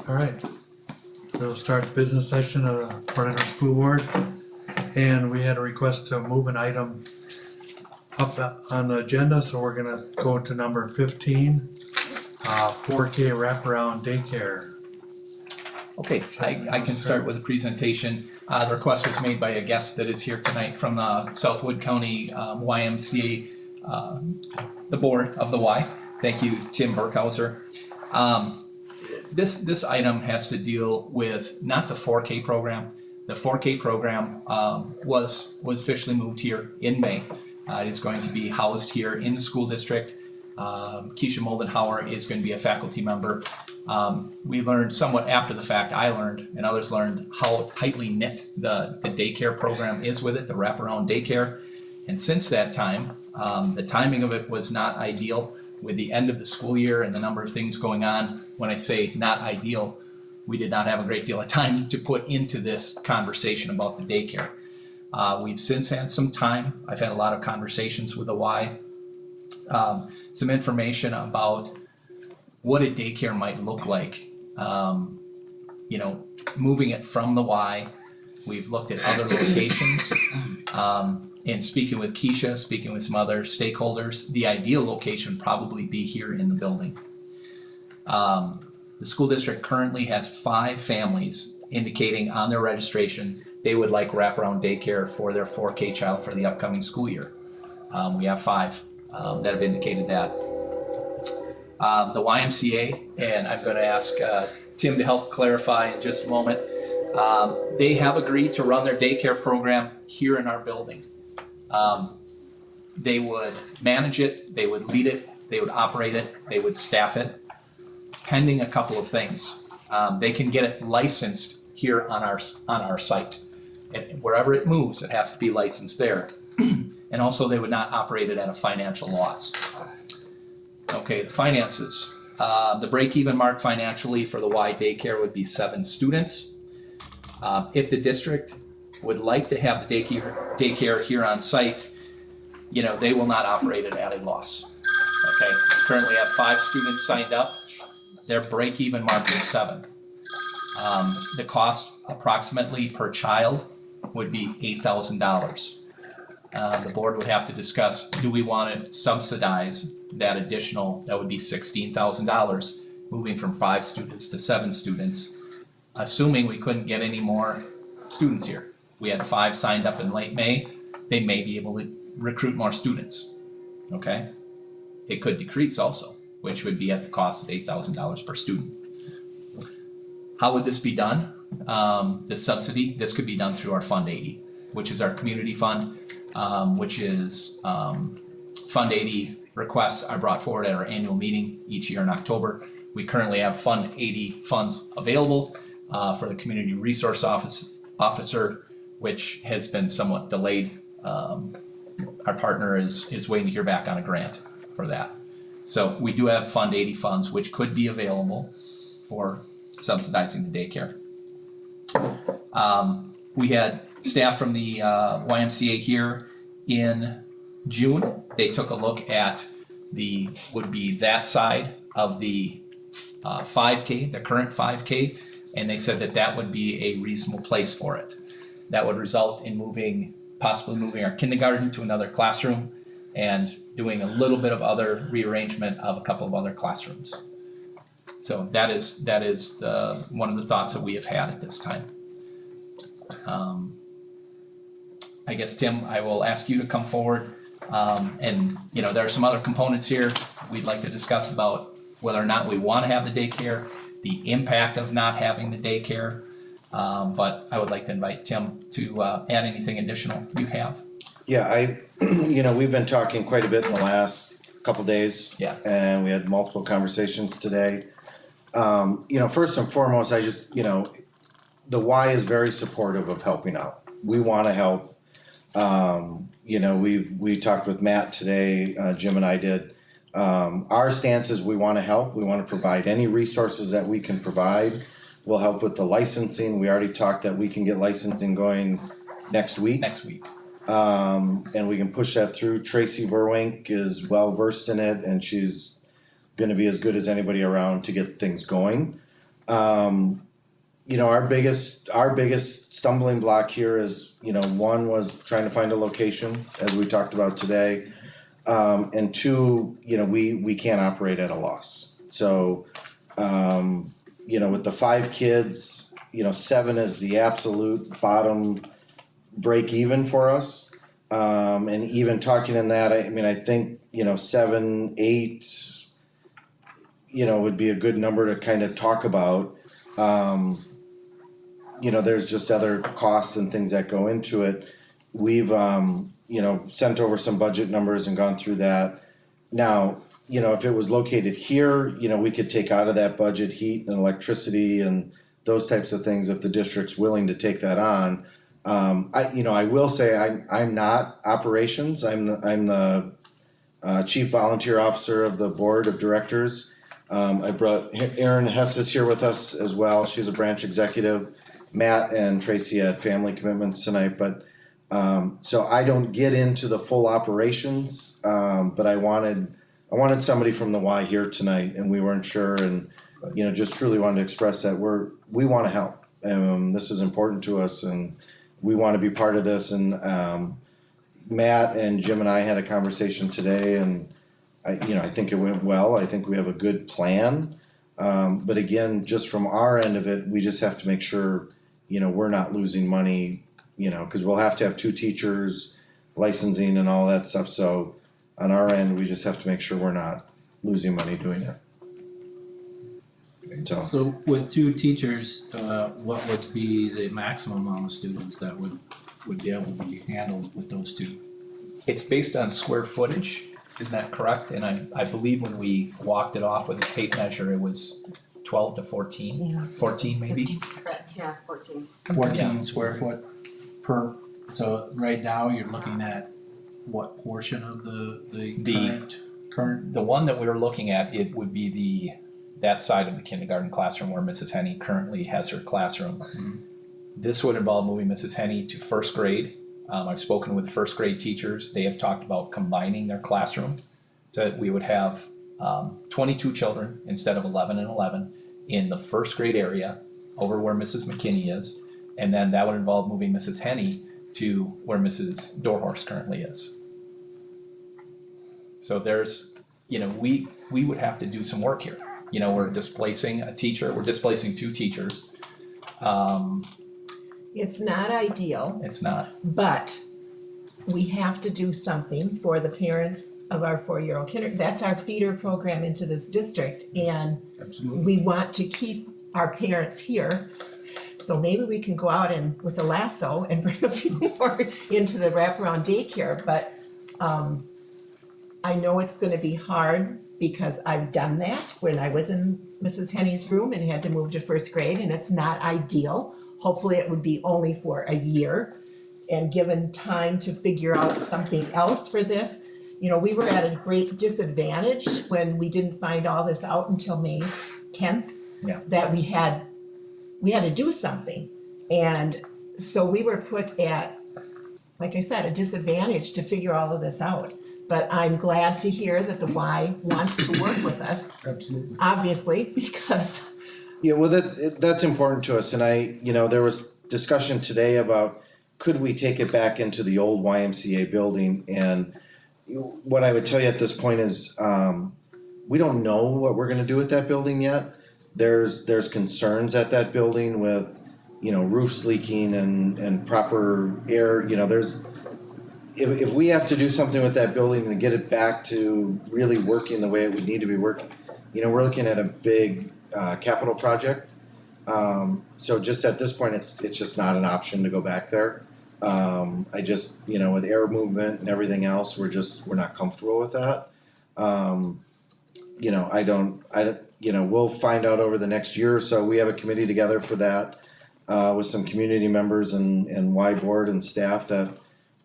All right, we'll start the business session of the Portage School Board. And we had a request to move an item up on the agenda, so we're gonna go to number 15, 4K wraparound daycare. Okay, I can start with a presentation. The request was made by a guest that is here tonight from the Southwood County YMCA, the board of the Y. Thank you, Tim Burkhauser. This item has to deal with not the 4K program. The 4K program was officially moved here in May. It is going to be housed here in the school district. Keisha Moldenhauer is going to be a faculty member. We learned somewhat after the fact, I learned and others learned how tightly knit the daycare program is with it, the wraparound daycare. And since that time, the timing of it was not ideal with the end of the school year and the number of things going on. When I say not ideal, we did not have a great deal of time to put into this conversation about the daycare. We've since had some time. I've had a lot of conversations with the Y. Some information about what a daycare might look like. Moving it from the Y. We've looked at other locations. And speaking with Keisha, speaking with some other stakeholders, the ideal location would probably be here in the building. The school district currently has 5 families indicating on their registration they would like wraparound daycare for their 4K child for the upcoming school year. We have 5 that have indicated that. The YMCA, and I'm going to ask Tim to help clarify in just a moment, they have agreed to run their daycare program here in our building. They would manage it, they would lead it, they would operate it, they would staff it, pending a couple of things. They can get it licensed here on our site. And wherever it moves, it has to be licensed there. And also they would not operate it at a financial loss. Okay, the finances. The break-even mark financially for the Y daycare would be 7 students. If the district would like to have the daycare here on site, they will not operate it at a loss. Okay, currently have 5 students signed up. Their break-even mark is 7. The cost approximately per child would be $8,000. The board would have to discuss, do we want to subsidize that additional, that would be $16,000, moving from 5 students to 7 students, assuming we couldn't get any more students here. We had 5 signed up in late May. They may be able to recruit more students, okay? It could decrease also, which would be at the cost of $8,000 per student. How would this be done? The subsidy, this could be done through our Fund 80, which is our community fund, which is Fund 80 requests are brought forward at our annual meeting each year in October. We currently have Fund 80 funds available for the community resource officer, which has been somewhat delayed. Our partner is waiting to hear back on a grant for that. So we do have Fund 80 funds, which could be available for subsidizing the daycare. We had staff from the YMCA here in June. They took a look at that side of the 5K, the current 5K, and they said that would be a reasonable place for it. That would result in possibly moving our kindergarten to another classroom and doing a little bit of other rearrangement of a couple of other classrooms. So that is one of the thoughts that we have had at this time. I guess, Tim, I will ask you to come forward. And there are some other components here we'd like to discuss about whether or not we want to have the daycare, the impact of not having the daycare. But I would like to invite Tim to add anything additional you have. Yeah, we've been talking quite a bit in the last couple days. Yeah. And we had multiple conversations today. First and foremost, the Y is very supportive of helping out. We want to help. We talked with Matt today, Jim and I did. Our stance is we want to help. We want to provide any resources that we can provide. We'll help with the licensing. We already talked that we can get licensing going next week. And we can push that through. Tracy Verwink is well versed in it, and she's going to be as good as anybody around to get things going. You know, our biggest stumbling block here is, you know, one was trying to find a location, as we talked about today. And two, you know, we can't operate at a loss. So, you know, with the 5 kids, you know, 7 is the absolute bottom break even for us. And even talking in that, I mean, I think, you know, 7, 8, you know, would be a good number to kind of talk about. You know, there's just other costs and things that go into it. We've, you know, sent over some budget numbers and gone through that. Now, you know, if it was located here, you know, we could take out of that budget heat and electricity and those types of things if the district's willing to take that on. You know, I will say I'm not operations. I'm the chief volunteer officer of the board of directors. I brought Erin Hess is here with us as well. She's a branch executive. Matt and Tracy had family commitments tonight, but so I don't get into the full operations. But I wanted somebody from the Y here tonight, and we weren't sure, and you know, just truly wanted to express that we want to help. This is important to us, and we want to be part of this. And Matt and Jim and I had a conversation today, and I think it went well. I think we have a good plan. But again, just from our end of it, we just have to make sure, you know, we're not losing money, you know, because we'll have to have 2 teachers, licensing and all that stuff. So on our end, we just have to make sure we're not losing money doing it. So with 2 teachers, what would be the maximum amount of students that would be able to be handled with those 2? It's based on square footage, isn't that correct? And I believe when we walked it off with a tape measure, it was 12 to 14, Yeah. 14 maybe? Correct, yeah, 14. 14 square foot per, so right now you're looking at what portion of the current? The one that we were looking at, it would be that side of the kindergarten classroom where Mrs. Henny currently has her classroom. Mm-hmm. This would involve moving Mrs. Henny to first grade. I've spoken with first grade teachers. They have talked about combining their classroom so that we would have 22 children instead of 11 and 11 in the first grade area over where Mrs. McKinney is. And then that would involve moving Mrs. Henny to where Mrs. Dorhorst currently is. So there's, you know, we would have to do some work here. You know, we're displacing a teacher, we're displacing 2 teachers. It's not ideal, It's not, but we have to do something for the parents of our 4-year-old kindergarten. That's our feeder program into this district, and Absolutely. we want to keep our parents here. So maybe we can go out and with a lasso and bring a few more into the wraparound daycare, but I know it's gonna be hard because I've done that when I was in Mrs. Henny's room and had to move to first grade, and it's not ideal. Hopefully it would be only for a year, and given time to figure out something else for this. You know, we were at a great disadvantage when we didn't find all this out until May 10th. Yeah. That we had to do something. And so we were put at, like I said, a disadvantage to figure all of this out. But I'm glad to hear that the Y wants to work with us, Absolutely. obviously, because Yeah, well, that's important to us, and there was discussion today about could we take it back into the old YMCA building, and what I would tell you at this point is, we don't know what we're gonna do with that building yet. There's concerns at that building with, you know, roofs leaking and proper air, you know, if we have to do something with that building and get it back to really working the way it would need to be working, you know, we're looking at a big capital project. So just at this point, it's just not an option to go back there. I just, you know, with air movement and everything else, we're not comfortable with that. You know, we'll find out over the next year or so. We have a committee together for that, with some community members and Y board and staff that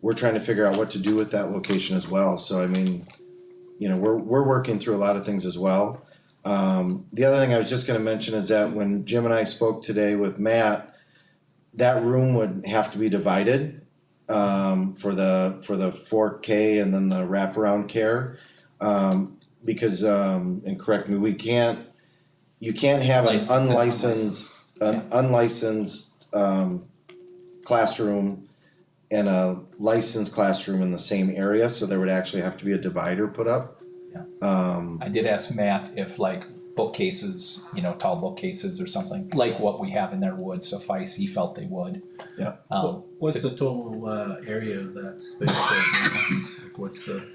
we're trying to figure out what to do with that location as well. So, I mean, you know, we're working through a lot of things as well. The other thing I was just gonna mention is that when Jim and I spoke today with Matt, that room would have to be divided, for the 4K and then the wraparound care. Because, and correct me, you can't have an Licensed and unlicensed classroom and a licensed classroom in the same area, so there would actually have to be a divider put up. Yeah. Um, I did ask Matt if like bookcases, tall bookcases or something, like what we have in there would suffice, he felt they would. Yeah. What's the total area of that space right now? Like what's the?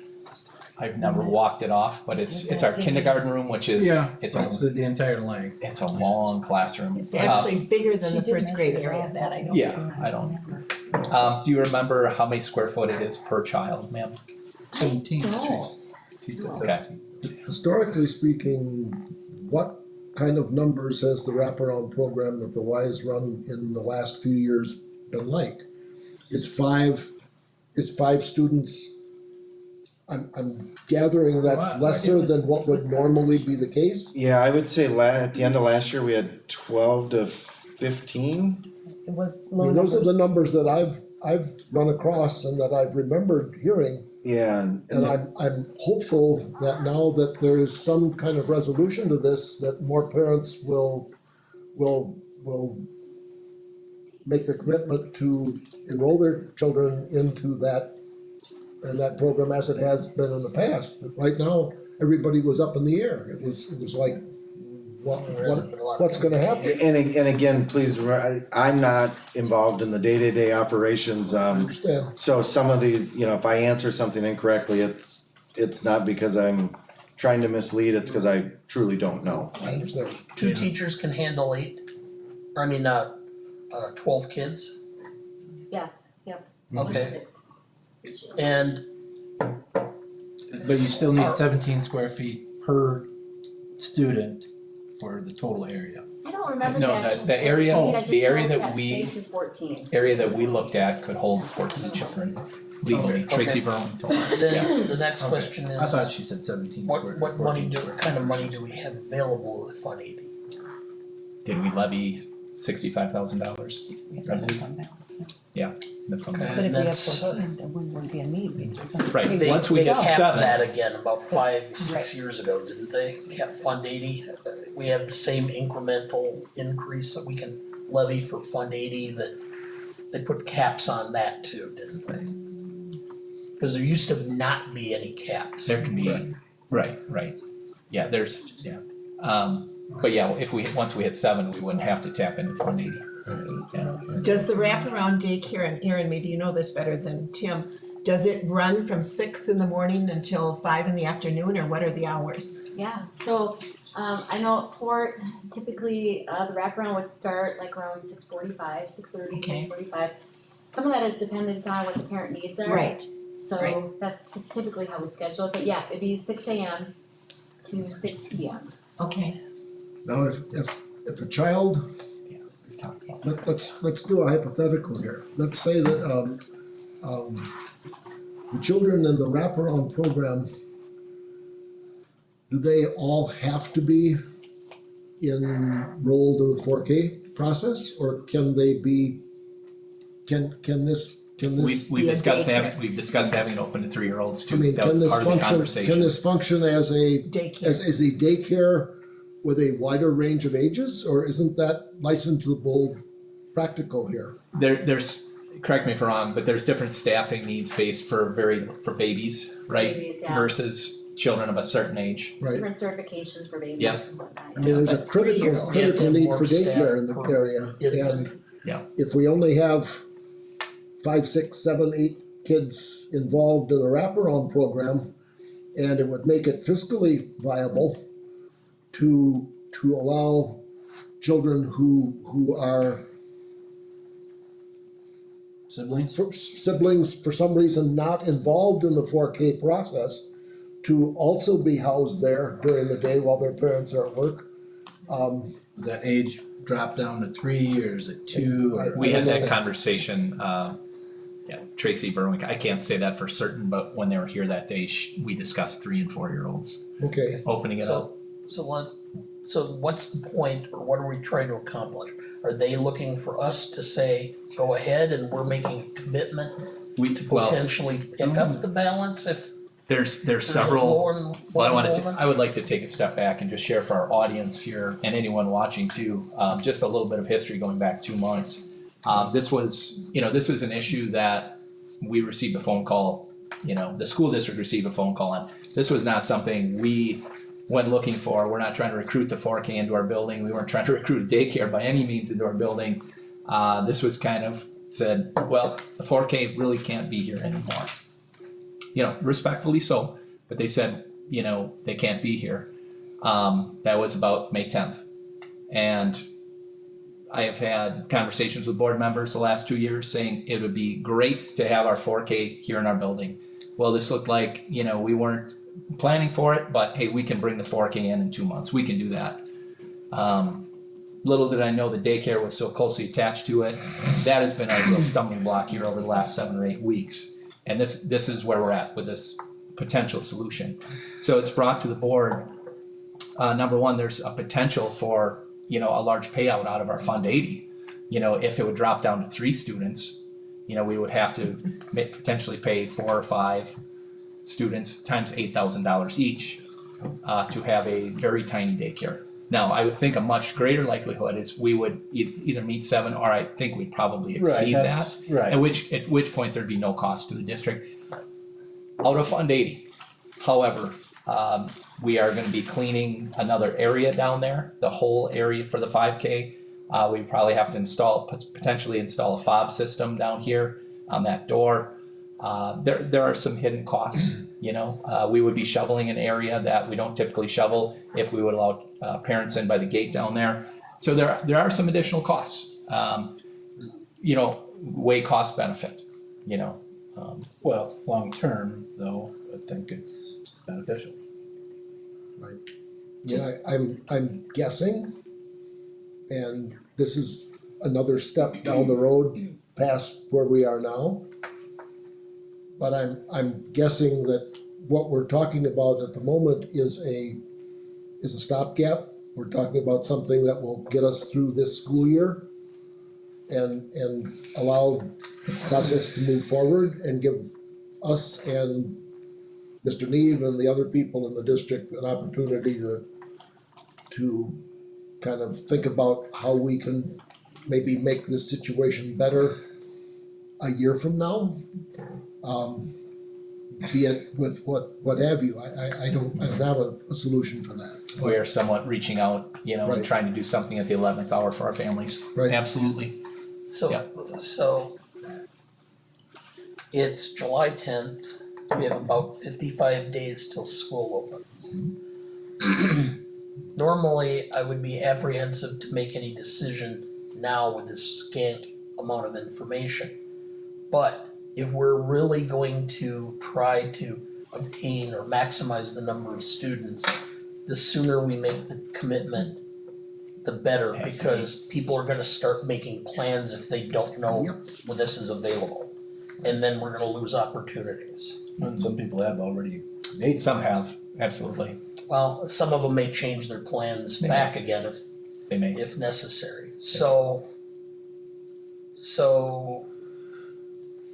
I've never walked it off, but it's our kindergarten room, which is, What's it's the entire length? a long classroom. It's actually bigger than the first grade area that I know. Yeah, I don't. Do you remember how many square foot it is per child, ma'am? 17. Don't. She said Okay. 17. Historically speaking, what kind of numbers has the wraparound program that the Y's run in the last few years been like? Is five students? I'm gathering that's Wow. lesser than what would normally be the case. yeah, I would say at the end of last year, we had 12 to 15. It was I low mean, those are numbers. the numbers that I've run across and that I've remembered hearing. Yeah, And I'm hopeful that now that there is some kind of resolution to this, that more parents will make the commitment to enroll their children into that program as it has been in the past. But right now, everybody was up in the air. It was like, what's gonna happen? and again, please, I'm not involved in the day-to-day operations, I understand. so some of these, if I answer something incorrectly, it's not because I'm trying to mislead, it's because I truly don't know. I understand. Two teachers can handle 12 kids, Yes, yep. okay, 6. and But you still need 17 square feet per student for the total area. I don't remember No, the the- actual the square area- feet. I just the area know that we- space is 14. Area that we looked at could hold 14 children legally. Okay. Tracy Berman told us. then the next Okay. question I thought is, she said 17 square. what money 14 do, square kind of feet. money do we have available with Fund 80? Did we levy $65,000? Yeah. the fund. Okay. But if we have That's, 14, then we wouldn't be a need. because I'm Right. pretty- Once we they hit capped 7. that again about 5-6 years ago, didn't they? Capped Fund 80, we have the same incremental increase that we can levy for Fund 80 that they put caps on that too, didn't they? Cause there used to not be any caps. There can be, right. Yeah, but yeah, once we hit 7, we wouldn't have to tap into Fund 80. Yeah. Does the wraparound daycare, and Aaron, maybe you know this better than Tim, does it run from 6 in the morning until 5 in the afternoon, or what are the hours? Yeah, so, I know at Port, typically, the wraparound would start like around 6:45, 6:30, Okay. 6:45. Some of that is dependent on what the parent needs are. Right, So right. that's typically how we schedule it, but yeah, it'd be 6 AM to 6 PM. okay, Now, if a child, We've talked about let's do a hypothetical here. Let's say that, the children in the wraparound program, do they all have to be enrolled in the 4K process, or can they be, can this? We've Yeah, discussed daycare. we've discussed having it open to 3-year-olds I too. mean, That can was this part of the function, conversation. can this function as a daycare. daycare with a wider range of ages, or isn't that licensable practical here? There's, correct me if I'm wrong, but there's different staffing needs based for babies, right? Babies, yeah. Versus children of a certain age. Right? Different certifications for babies Yeah. and whatnot. I mean, there's a But 3 critical year-old. We have to have need more for staff daycare in the per area, and infant. Yeah. if we only have 5, 6, 7, 8 kids involved in a wraparound program, and it would make it fiscally viable to allow children who are siblings for some reason not involved in the 4K process to also be housed there during the day while their parents are at work. Does that age drop down to 3 or is it 2 or? We had that understand. conversation, Tracy Berwick, I can't say that for certain, but when they were here that day, we discussed 3 and 4-year-olds, Okay, opening it up. So what's the point, or what are we trying to accomplish? Are they looking for us to say, go ahead, and we're making a commitment to Well, potentially pick up the balance if There's There's several. more than Well, one enrollment? I would like to take a step back and just share for our audience here and anyone watching too, just a little bit of history going back 2 months. This was an issue that we received a phone call, the school district received a phone call on. This was not something we went looking for. We're not trying to recruit the 4K into our building. We weren't trying to recruit a daycare by any means into our building. This was kind of said, well, the 4K really can't be here anymore. Respectfully so, but they said, they can't be here. That was about May 10th. And I have had conversations with board members the last 2 years saying it would be great to have our 4K here in our building. Well, this looked like, we weren't planning for it, but hey, we can bring the 4K in 2 months. We can do that. Little did I know the daycare was so closely attached to it. That has been a real stumbling block here over the last 7 or 8 weeks. And this is where we're at with this potential solution. So it's brought to the board. Number one, there's a potential for, a large payout out of our Fund 80. If it would drop down to 3 students, we would have to potentially pay 4 or 5 students times $8,000 each to have a very tiny daycare. Now, I would think a much greater likelihood is we would either meet 7, or I think we'd probably exceed that. Right. At which point there'd be no cost to the district out of Fund 80. However, we are going to be cleaning another area down there, the whole area for the 5K. We probably have to potentially install a fob system down here on that door. There are some hidden costs. We would be shoveling an area that we don't typically shovel if we would allow parents in by the gate down there. So there are some additional costs. Weigh cost benefit. Well, long term though, I think it's beneficial. I'm guessing, and this is another step down the road past where we are now. But I'm guessing that what we're talking about at the moment is a stopgap. We're talking about something that will get us through this school year and allow the process to move forward and give us and Mr. Neve and the other people in the district an opportunity to kind of think about how we can maybe make this situation better a year from now. Be it with what have you, I don't have a solution for that. We are somewhat reaching out, and Right. trying to do something at the 11th hour for our families. Right. Absolutely. So it's July 10th. We have about 55 days till school opens. Normally, I would be apprehensive to make any decision now with this scant amount of information. But if we're really going to try to obtain or maximize the number of students, the sooner we make the commitment, the better, Has to be. because people are gonna start making plans if they don't know when this is available. And then we're gonna lose opportunities. And some people have already made. Some have, absolutely. Well, some of them may change their plans They back again They may. if necessary. So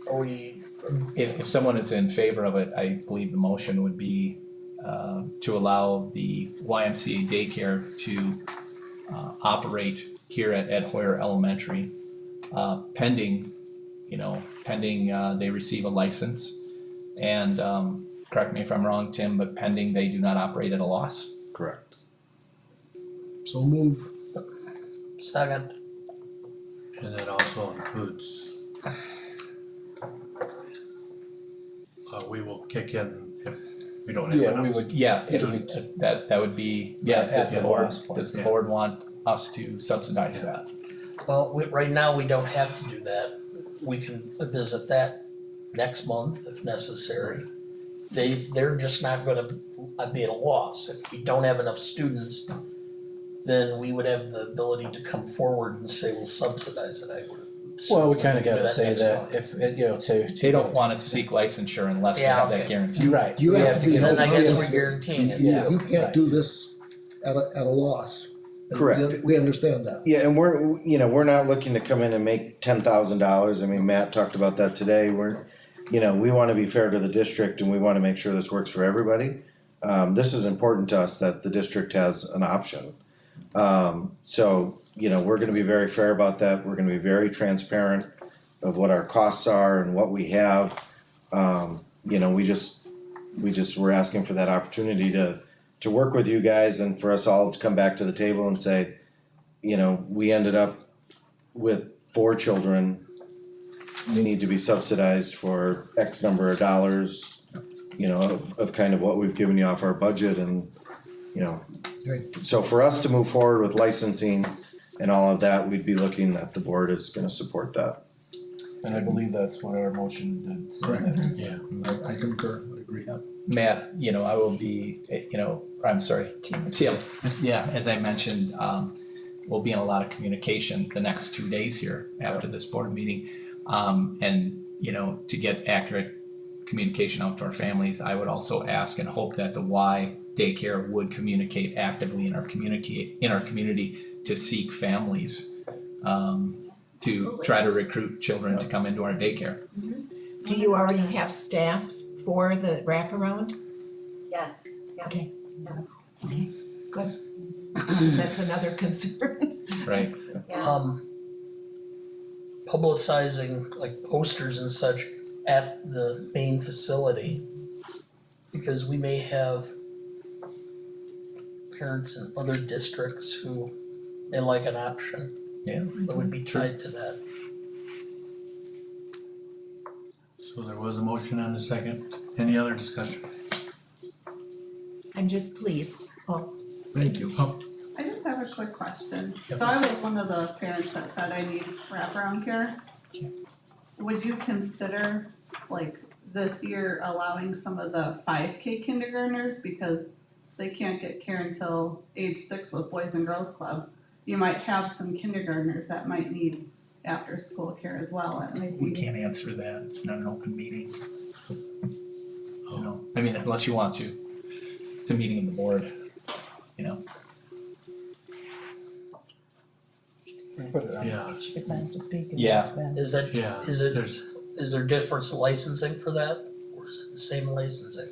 are we, If someone is in favor of it, I believe the motion would be to allow the YMCA daycare to operate here at Hoyer Elementary, pending they receive a license. And correct me if I'm wrong, Tim, but pending they do not operate at a loss. Correct. So move. second, And that also includes, we will kick in if we don't have Yeah, enough. we would, Yeah, If that would be, At does the the board, loss point, does the yeah. board want us to subsidize that? well, right now, we don't have to do that. We can visit that next month if necessary. They're just not gonna be at a loss. If we don't have enough students, then we would have the ability to come forward and say we'll subsidize it, I would. well, we kinda do gotta say next that month. if, They don't wanna seek licensure unless they Yeah, have that okay. guarantee. You're right. You We have to be give Then I guess Yes. we're guaranteeing it. Yeah. You can't right. do this at a loss. And Correct. We understand that. Yeah, and we're not looking to come in and make $10,000. I mean, Matt talked about that today. you know, we wanna be fair to the district and we wanna make sure this works for everybody. This is important to us that the district has an option. So, you know, we're gonna be very fair about that, we're gonna be very transparent of what our costs are and what we have. You know, we're asking for that opportunity to work with you guys and for us all to come back to the table and say, you know, we ended up with 4 children. We need to be subsidized for X number of dollars, you know, of kind of what we've given you off our budget and, you know. Okay. So for us to move forward with licensing and all of that, we'd be looking that the board is gonna support that. And I believe that's what our motion did. say. Correct. Yeah. I concur, I agree. Matt, you know, I will be, you know, I'm sorry, Tim, yeah, as I mentioned, we'll be in a lot of communication the next 2 days here after this board meeting. And, you know, to get accurate communication out to our families, I would also ask and hope that the Y daycare would communicate actively in our community to seek families, to Absolutely. try to recruit children to come into our daycare. Do you already have staff for the wraparound? Yes, yeah. Okay. Yeah. Okay, good. 'Cause that's another concern. Right. Yeah. Publicizing like posters and such at the main facility. Because we may have parents in other districts who may like an option. Yeah. That would be tied to that. So there was a motion and a second. Any other discussion? I'm just pleased. Oh, Thank you. I just have a quick question. So I was one of the parents that said I need wraparound care. Would you consider, like, this year allowing some of the 5K kindergartners, because they can't get care until age 6 with Boys and Girls Club? You might have some kindergartners that might need after-school care as well. It may We be- can't answer that, it's not an open meeting. You know, I mean, unless you want to, it's a meeting of the board, you know. Put it on. Yeah, it's time to speak. and Yeah. spend. Is that, yeah. is there difference licensing for that? Or is it the same licensing?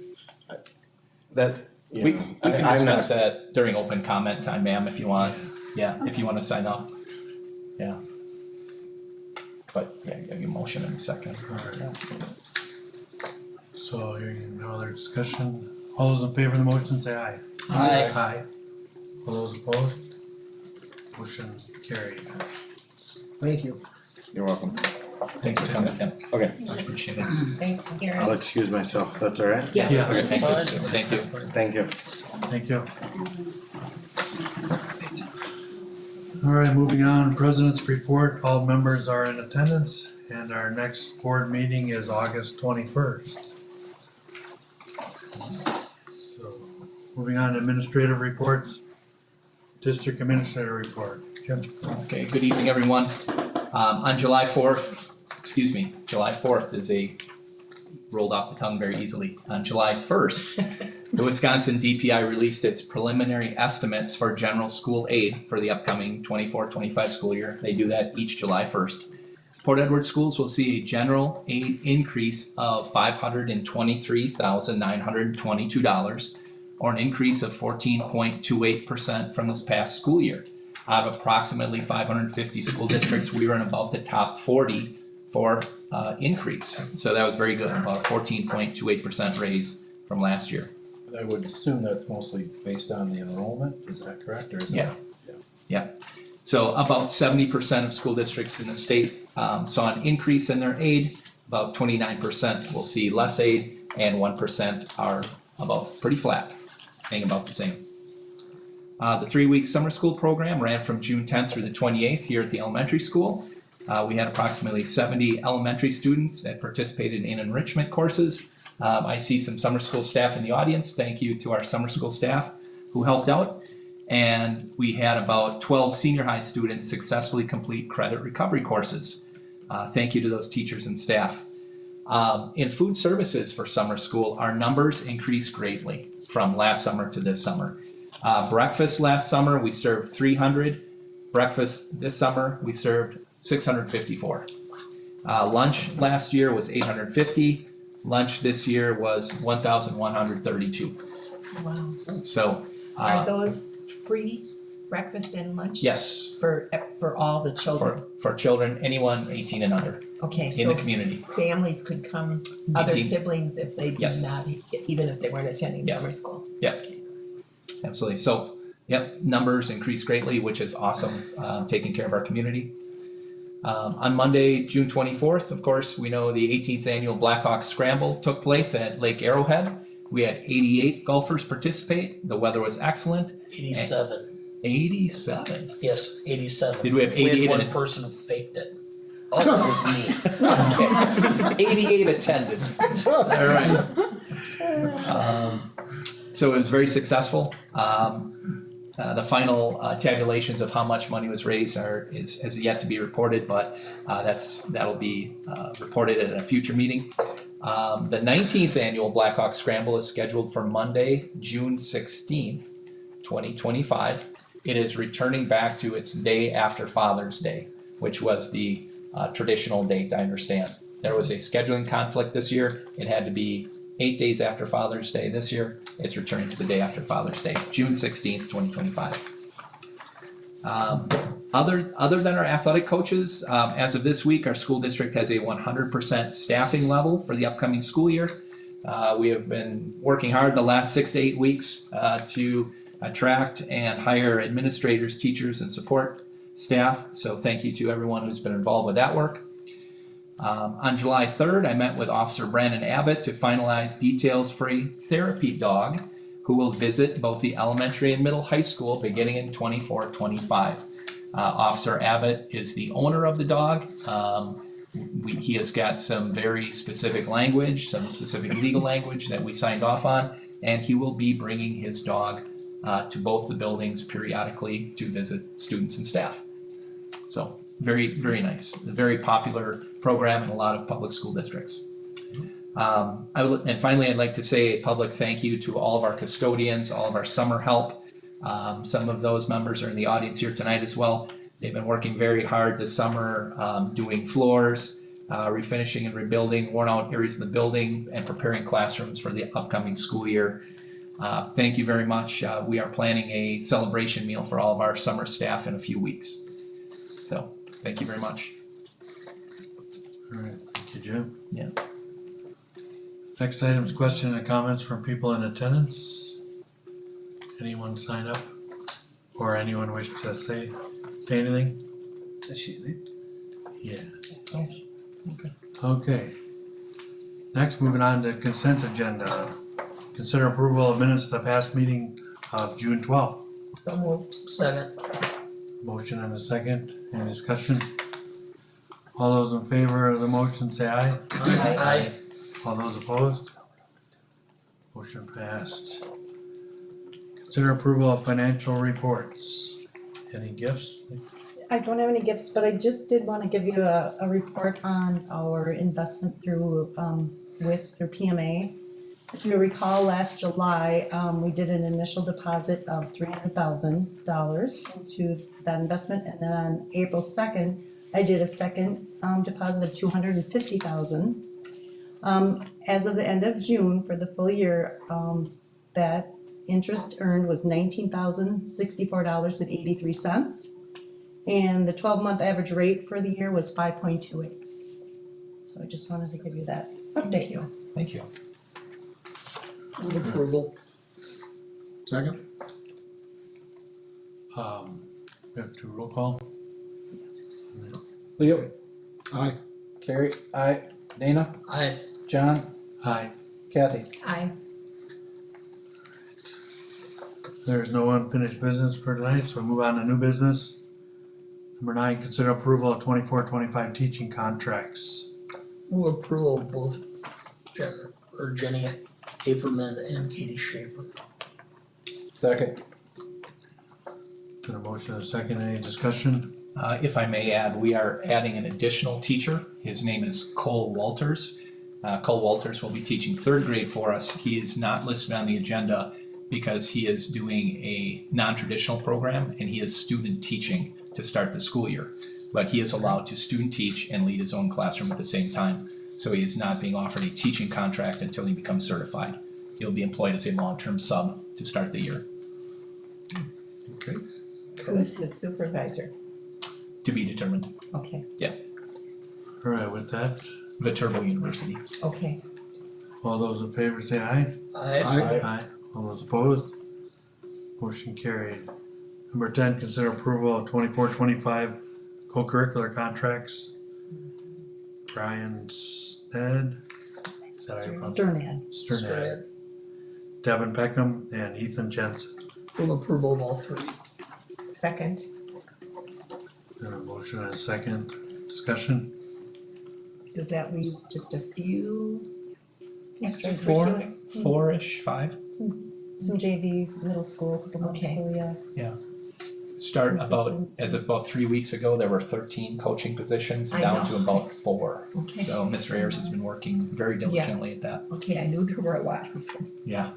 That, We can discuss that during open comment time, ma'am, if you want, yeah, if you wanna sign up, yeah. But, yeah, you have your motion in a second. Alright. So hearing no other discussion, all those in favor of the motion say aye. Aye. Aye. All those opposed? Motion carried. Thank you. You're welcome. Thanks for coming, Tim. Okay. Much appreciated. Thanks, I'll Gary. excuse myself, that's all right? Yeah. Yeah, Okay, thank you, thank you. Thank you. thank you. Alright, moving on, President's report, all members are in attendance, and our next board meeting is August 21st. So, moving on to administrative reports, district administrator report, Jim. Okay, good evening, everyone. On July 4th is rolled off the tongue very easily. On July 1st, the Wisconsin DPI released its preliminary estimates for general school aid for the upcoming 24-25 school year. They do that each July 1st. Port Edward schools will see a general aid increase of $523,922, or an increase of 14.28% from this past school year. Out of approximately 550 school districts, we were in about the top 40 for increase. So that was very good, about a 14.28% raise from last year. I would assume that's mostly based on the enrollment, is that correct, or is that? Yeah. So about 70% of school districts in the state saw an increase in their aid. About 29% will see less aid, and 1% are about pretty flat, staying about the same. The 3-week summer school program ran from June 10th through the 28th here at the elementary school. We had approximately 70 elementary students that participated in enrichment courses. I see some summer school staff in the audience. Thank you to our summer school staff who helped out. And we had about 12 senior high students successfully complete credit recovery courses. Thank you to those teachers and staff. In food services for summer school, our numbers increased greatly from last summer to this summer. Breakfast last summer, we served 300. Breakfast this summer, we served 654. Lunch last year was $850. Lunch this year was $1,132. Wow. So, Are those free breakfast and lunch? yes, For all the children? for children, anyone 18 and under Okay, in so the community. families could come, other 18. siblings if they did Yes. not, even if they weren't attending Yes. summer school? Absolutely. So, yep, numbers increased greatly, which is awesome, taking care of our community. On Monday, June 24th, of course, we know the 18th annual Blackhawk Scramble took place at Lake Arrowhead. We had 88 golfers participate. The weather was excellent. 87, 87. yes, 87. Did we have 88 We had in one it? person who faked it. Oh, that was me. Okay. 88 attended. All right. So it was very successful. The final tabulations of how much money was raised has yet to be reported, but that'll be reported at a future meeting. The 19th annual Blackhawk Scramble is scheduled for Monday, June 16th, 2025. It is returning back to its day after Father's Day, which was the traditional date, I understand. There was a scheduling conflict this year. It had to be 8 days after Father's Day this year. It's returning to the day after Father's Day, June 16th, 2025. Other than our athletic coaches, as of this week, our school district has a 100% staffing level for the upcoming school year. We have been working hard the last 6 to 8 weeks to attract and hire administrators, teachers, and support staff. So thank you to everyone who's been involved with that work. On July 3rd, I met with Officer Brandon Abbott to finalize details for a therapy dog who will visit both the elementary and middle high school beginning in 24-25. Officer Abbott is the owner of the dog. He has got some very specific language, some specific legal language that we signed off on, and he will be bringing his dog to both the buildings periodically to visit students and staff. So very, very nice. A very popular program in a lot of public school districts. And finally, I'd like to say a public thank you to all of our custodians, all of our summer help. Some of those members are in the audience here tonight as well. They've been working very hard this summer, doing floors, refinishing and rebuilding worn out areas of the building, and preparing classrooms for the upcoming school year. Thank you very much. We are planning a celebration meal for all of our summer staff in a few weeks. So, thank you very much. All right, thank you, Jim. Yeah. Next item is question and comments from people in attendance. Anyone sign up? Or anyone wish to say anything? Yeah. Okay. Next, moving on to consent agenda. Consider approval of minutes of the past meeting of June 12th. So moved. Second, Motion and a second. Any discussion? All those in favor of the motion say aye. aye, All those opposed? Motion passed. Consider approval of financial reports. Any gifts? I don't have any gifts, but I just did want to give you a report on our investment through WISC through PMA. If you recall, last July, we did an initial deposit of $300,000 into that investment, and then on April 2nd, I did a second deposit of $250,000. As of the end of June for the full year, that interest earned was $19,064.83. And the 12-month average rate for the year was 5.28. So I just wanted to give you that update. Thank you. move approval. Second? We have to roll call. Leo, Aye. Carrie, aye, Dana, Aye, John, Aye. Kathy. Aye. There's no unfinished business for tonight, so we move on to new business. Number 9, consider approval of 24-25 teaching contracts. move approval of both Jenny Haferman and Katie Schaefer. Second. Got a motion and a second. Any discussion? If I may add, we are adding an additional teacher. His name is Cole Walters. Cole Walters will be teaching 3rd grade for us. He is not listed on the agenda, because he is doing a non-traditional program and he is student teaching to start the school year. But he is allowed to student teach and lead his own classroom at the same time. So he is not being offered a teaching contract until he becomes certified. He'll be employed as a long-term sub to start the year, Okay. Who's his supervisor? to be determined. Okay, All right, with that, Viterbo University. okay. all those in favor say aye. I, Aye. All those opposed? Motion carried. Number 10, consider approval of 24-25 co-curricular contracts. Brian Stead. Is that how you pronounce it? Sternad. Sternad. Devin Peckham and Ethan Jensen. full approval of all three. Second, Got a motion and a second. Discussion? does that leave just a few extracurricular? Four-ish, five. Some JV, middle school, couple middle Okay. school, yeah. Start about, Assistants. as of about 3 weeks ago, there were 13 coaching positions, I down know. to about 4. Okay. So Mr. Ayers has been working very diligently at that. Okay, I knew there were a lot of them. Yeah.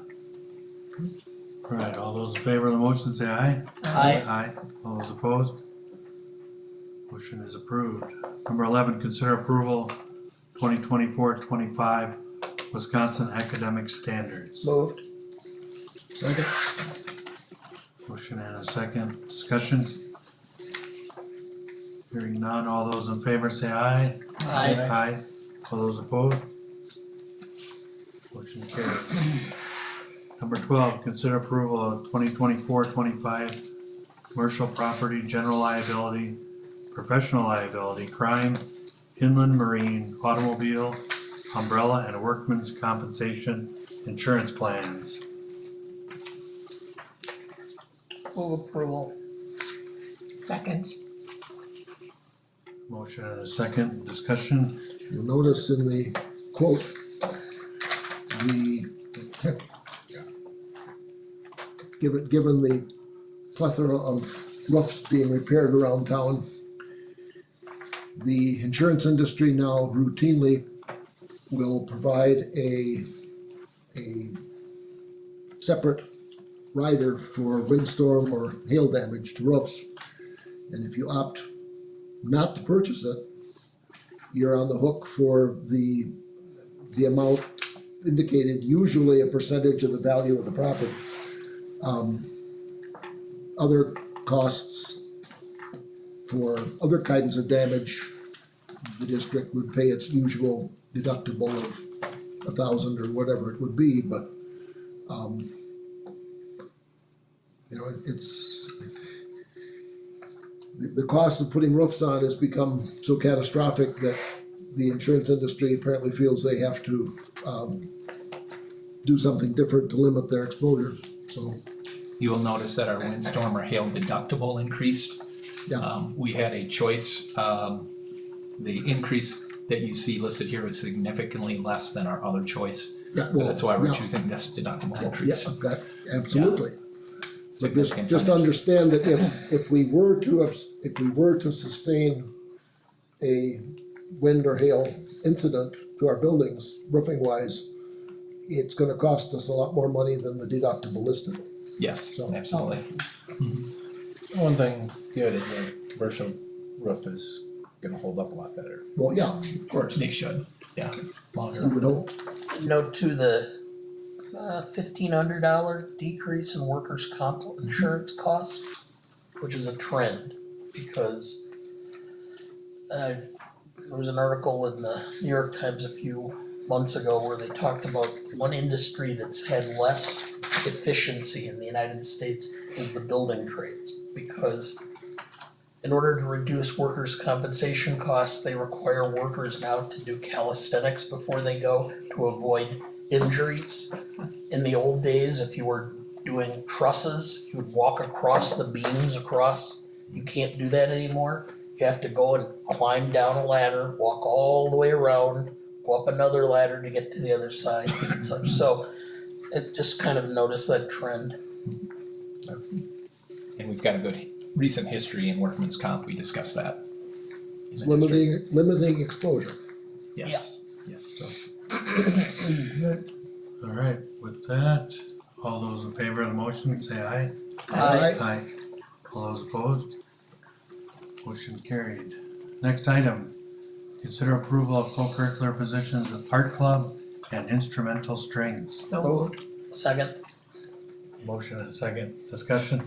All right, all those in favor of the motion say aye. I, Aye. All those opposed? Motion is approved. Number 11, consider approval 2024-25 Wisconsin Academic Standards. moved. Second. Motion and a second. Discussion? Hearing none, all those in favor say aye. I, Aye. All those opposed? Motion carried. Number 12, consider approval of 2024-25 commercial property, general liability, professional liability, crime, inland marine, automobile, umbrella, and workman's compensation insurance plans. move approval. Second, Motion and a second. Discussion? You'll notice in the quote, given the plethora of roofs being repaired around town, the insurance industry now routinely will provide a separate rider for windstorm or hail damage to roofs. And if you opt not to purchase it, you're on the hook for the amount indicated, usually a percentage of the value of the property. Other costs for other kinds of damage, the district would pay its usual deductible of $1,000 or whatever it would be, but you know, it's the cost of putting roofs on has become so catastrophic that the insurance industry apparently feels they have to do something different to limit their exposure, so. You will notice that our windstorm or hail deductible increased. Yeah. We had a choice. The increase that you see listed here is significantly less than our other choice. Yeah, So well, that's why we're yeah, choosing this deductible yeah, increase. that, absolutely. But Significant just financial. understand that if we were to sustain a wind or hail incident to our buildings roofing wise, it's gonna cost us a lot more money than the deductible listed. Yes, So- absolutely. One thing good is a commercial roof is gonna hold up a lot better. Well, yeah, of course, They should, yeah, you longer. would hope. Note to the $1,500 decrease in workers' comp insurance costs, which is a trend, because there was an article in the New York Times a few months ago where they talked about one industry that's had less efficiency in the United States is the building trades, because in order to reduce workers' compensation costs, they require workers now to do calisthenics before they go to avoid injuries. In the old days, if you were doing trusses, you would walk across the beams across. You can't do that anymore. You have to go and climb down a ladder, walk all the way around, go up another ladder to get to the other side and such. So it just kind of noticed that trend. And we've got a good recent history in workman's comp. We discussed that. in It's the district. limiting exposure. Yes, yes. So All right, with that, All those in favor of the motion, say aye. Aye. Aye. All those opposed? Motion carried. Next item, consider approval of co-curricular positions of art club and instrumental strings. So Moved. Second. Motion and second, discussion?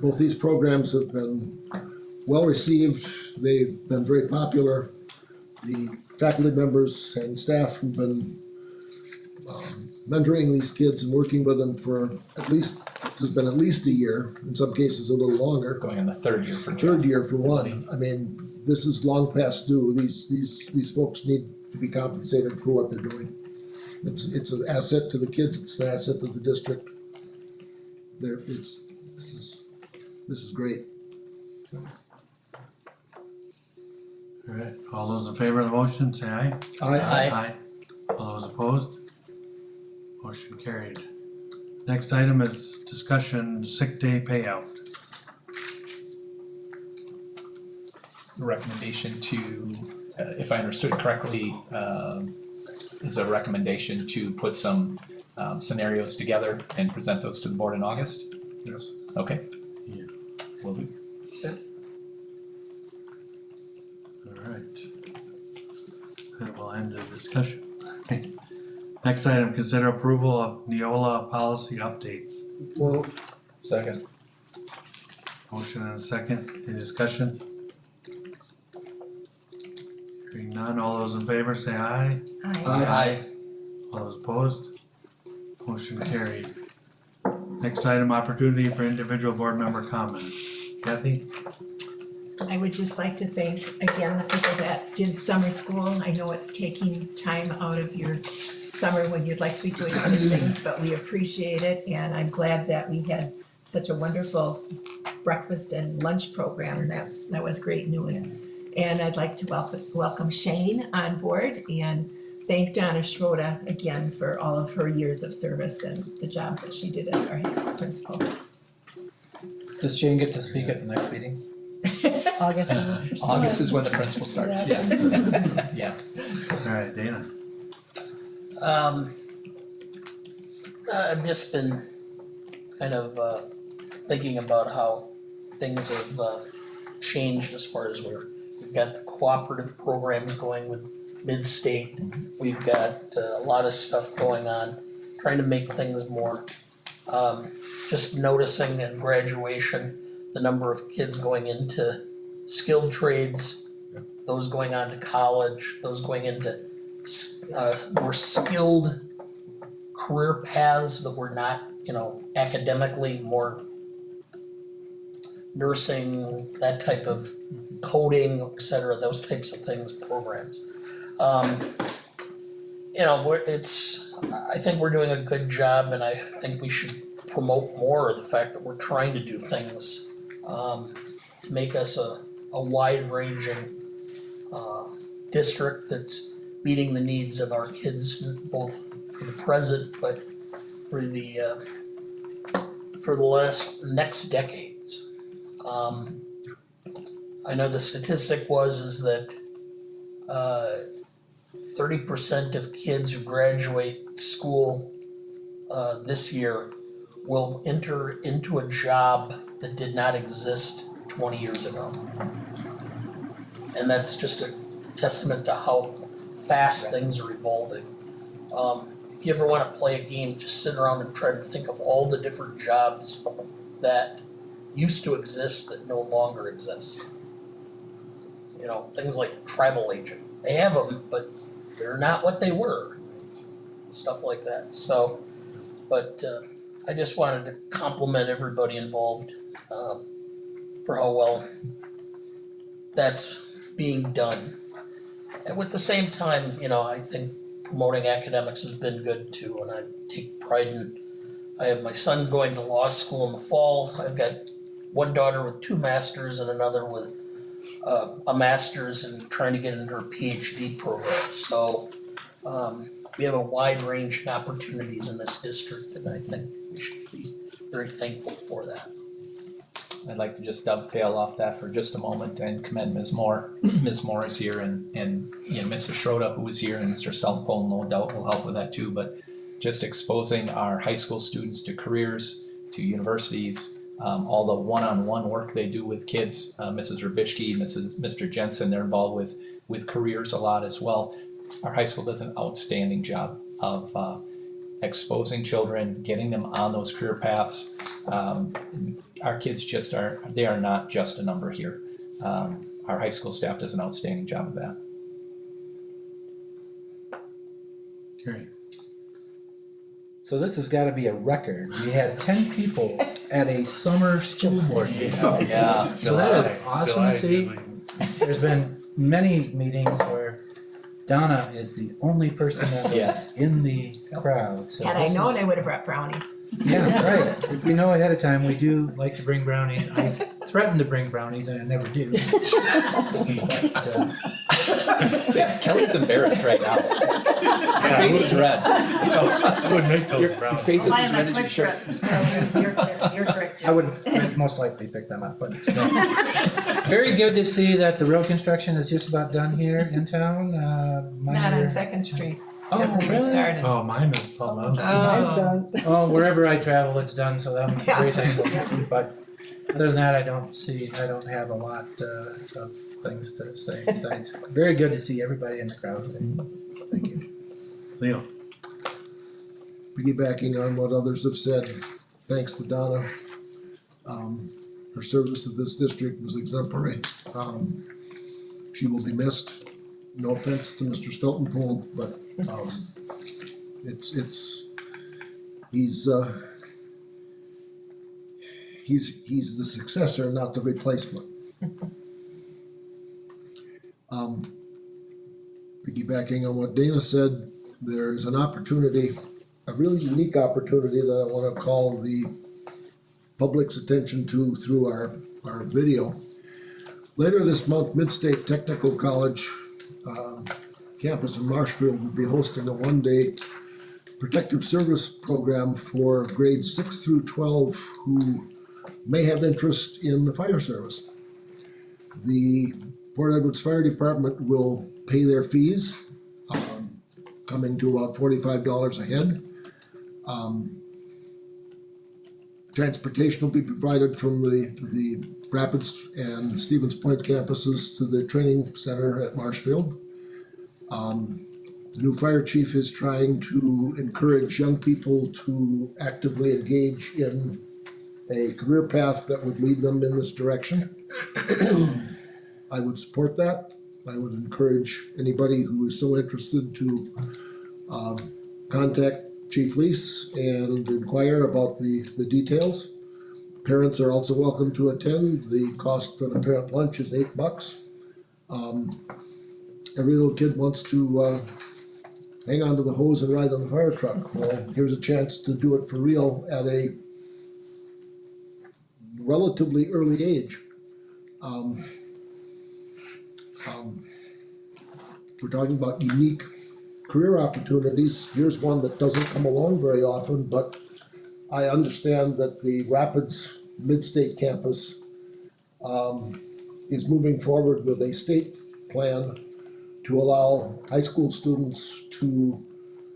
Both these programs have been well received. They've been very popular. The faculty members and staff who've been mentoring these kids and working with them for it's been at least a year, in some cases a little longer. Going in the third year for Jeff. Third year for one. I mean, this is long past due. These folks need to be compensated for what they're doing. It's an asset to the kids, it's an asset to the district. This is great. All right, all those in favor of the motion, say aye. Aye. All those opposed? Motion carried. Next item is discussion sick day payout. Recommendation to, if I understood correctly, is a recommendation to put some scenarios together and present those to the board in August? Yes. Okay. Yeah. Will do. All right. That will end the discussion. Next item, consider approval of Neola policy updates. Moved. Second. Motion and a second, any discussion? Hearing none, all those in favor say aye. Aye. All those opposed? Motion carried. Next item, opportunity for individual board member comment. Kathy? I would just like to thank again the people that did summer school. I know it's taking time out of your summer when you'd like to be doing other things, but we appreciate it, and I'm glad that we had such a wonderful breakfast and lunch program. That was great news. And I'd like to welcome Shane on board and thank Donna Schroeder again for all of her years of service and the job that she did as our high school principal. Does Jane get to speak at the next meeting? August is. August is when the principal starts, yes. Yeah. All right, Dana. I've just been kind of thinking about how things have changed as far as we've got the cooperative programs going with Mid-State. We've got a lot of stuff going on, trying to make things more, just noticing in graduation, the number of kids going into skilled trades, those going on to college, those going into more skilled career paths that were not, academically more nursing, that type of coding, et cetera, those types of things, programs. I think we're doing a good job, and I think we should promote more of the fact that we're trying to do things to make us a wide-ranging district that's meeting the needs of our kids, both for the present, but for the next decades. I know the statistic is that 30% of kids who graduate school this year will enter into a job that did not exist 20 years ago. And that's just a testament to how fast things are evolving. If you ever want to play a game, just sit around and try to think of all the different jobs that used to exist that no longer exist. Things like travel agent. They have them, but they're not what they were. Stuff like that. So, but I just wanted to compliment everybody involved for how well that's being done. And with the same time, I think promoting academics has been good too, and I take pride in. I have my son going to law school in the fall. I've got one daughter with 2 masters and another with a master's and trying to get into her PhD program. So we have a wide range of opportunities in this district, and I think we should be very thankful for that. I'd like to just dovetail off that for just a moment and commend Ms. Moore. Ms. Moore is here and Mrs. Schroeder, who was here, and Mr. Stelpole, no doubt will help with that too. But just exposing our high school students to careers, to universities, all the one-on-one work they do with kids. Mrs. Rubishki, Mr. Jensen, they're involved with careers a lot as well. Our high school does an outstanding job of exposing children, getting them on those career paths. Our kids they are not just a number here. Our high school staff does an outstanding job of that. Great. So this has gotta be a record. We had 10 people at a summer school board meeting. Yeah. So that is awesome to see. There's been many meetings where Donna is the only person that was Yes. in the crowd, so Had I this known, is- I would have brought brownies. Yeah, right. If we know ahead of time, we do like to bring brownies. I threaten to bring brownies and I never do. But, Kelly's embarrassed right now. Her face is red. I would make those Your brownies. face is Buy as them red at as your Quick shirt. Trip. Your trick. I would most likely pick them up, but no. Very good to see that the road construction is just about done here in town. Not minor- on Second Street. Oh, Hasn't even really? started. Oh, mine is all done. Mine's done. Oh, wherever I travel, it's done, so I'm very thankful. But other than that, I don't have a lot of things to say besides, very good to see everybody in the crowd today. Thank you. Leo. Piggybacking on what others have said, thanks to Donna. Her service to this district was exemplary. She will be missed. No offense to Mr. Stoughtonpool, but he's the successor, not the replacement. Piggybacking on what Dana said, there's an opportunity, a really unique opportunity that I wanna call the public's attention to through our video. Later this month, Midstate Technical College campus in Marshfield will be hosting a one-day protective service program for grades 6 through 12 who may have interest in the fire service. The Port Edwards Fire Department will pay their fees, coming to about $45 a head. Transportation will be provided from the Rapids and Stevens Point campuses to the training center at Marshfield. The new fire chief is trying to encourage young people to actively engage in a career path that would lead them in this direction. I would support that. I would encourage anybody who is so interested to contact Chief Lease and inquire about the details. Parents are also welcome to attend. The cost for the parent lunch is $8. Every little kid wants to hang onto the hose and ride on the fire truck. Well, here's a chance to do it for real at a relatively early age. We're talking about unique career opportunities. Here's one that doesn't come along very often, but I understand that the Rapids Midstate campus is moving forward with a state plan to allow high school students to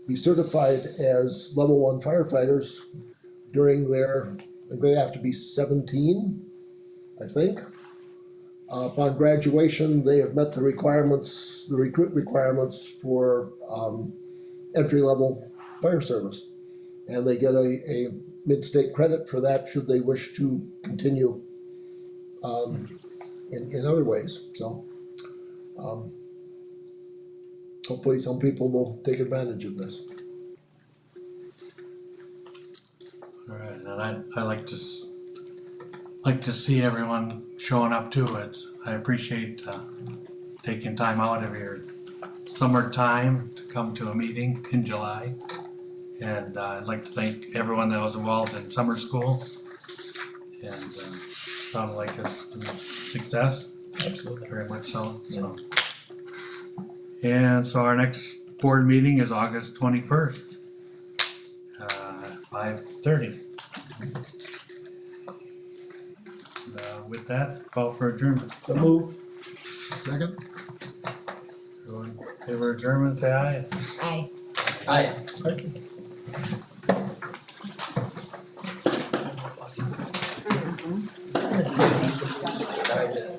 be certified as level 1 firefighters during they have to be 17, I think. Upon graduation, they have met the requirements, the recruit requirements for entry-level fire service. And they get a mid-state credit for that should they wish to continue in other ways, so. Hopefully some people will take advantage of this. All right, and I like to see everyone showing up too. I appreciate taking time out of your summertime to come to a meeting in July. And I'd like to thank everyone that was involved in summer school. And sounded like a success. Absolutely. Very much so. And so our next board meeting is August 21st, 5:30. With that, call for adjournment. So move. Second? Everyone in favor of adjournment, say aye. Aye. Aye.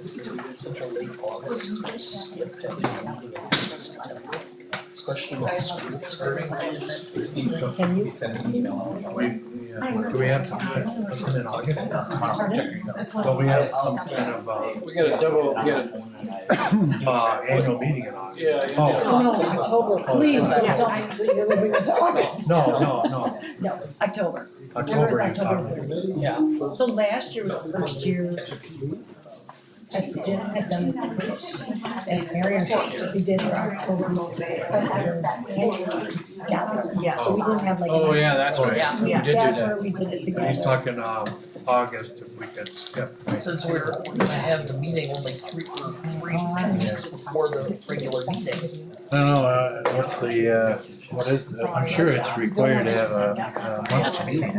Since we did such a late August, skip having a meeting in September, especially with school starting. Can you? He sent an email out. Do we have something in August? Tomorrow, check your email. Don't we have some kind of, We got a double, we got a, annual meeting in August? yeah. Oh. Oh, no, October, please don't tell me that you're moving it to August. No, No, October. October Remember, you're it's October talking. 30th. Yeah. So last year was the first year Jim had done it, and Marion, we did it October, Yes. so we didn't have like. Oh, yeah, that's right. Yeah. We Yeah. did do That's that. where we did it together. He's talking, August, if we could skip. Since we're gonna have the meeting only three weeks before the regular meeting. I don't know, what's the, what is the, I'm sure it's required to have a monthly meeting.